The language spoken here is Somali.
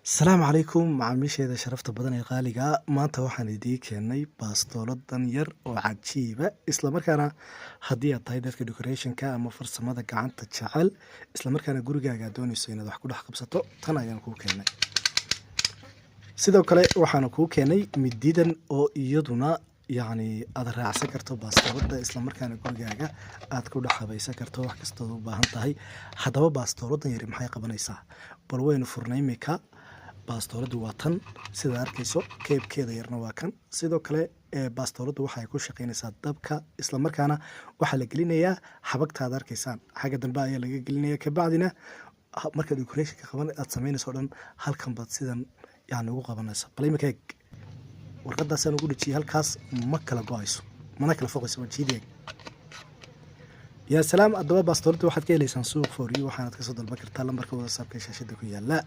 asalaamu calaykum macaamiisheeda sharafta badan ee qaaliga maanta waxaan idiin keenay baastooladan yar oo cajiiba islamarkaana haddii aad tahay dadka decorationka ama farsamada gacanta jecel islamarkaana gurigaaga doonayso inaad wax ku dhex qabsato tan ayaan kuu keenay. sidoo kale waxaana kuu keenay mididan oo iyaduna yacni aad raacsan karto baastoolada islamarkaana gurigaaga aad ku dhex habaysan karto wax kastood u baahan tahay. haddaba baastooladan yari maxay qabanaysaa bal waynu furnay imika. baastooladu waa tan sida arkayso keebkeeda yarna waa kan. sidoo kale baastooladu waxay ku shaqaynaysaa dabka islamarkaana waxaa la gelinayaa xabagtaad arkaysaan xagga dambe ayaa laga gelinaya kabacdina markaad decorationka qaban aad samaynayso dhan halkan baad sidan yani ugu qabanaysa. bal imika eeg warqadaasaan ugu dhejiyay halkaas ma kala go-ayso mana kala foqayso waa jiideeg. yaa salaam. haddaba baastoolada waxaad ka helaysaan suuq for you waxaanad kasoo dalban kartaa lambarka whatsappka shaashada ku yaala.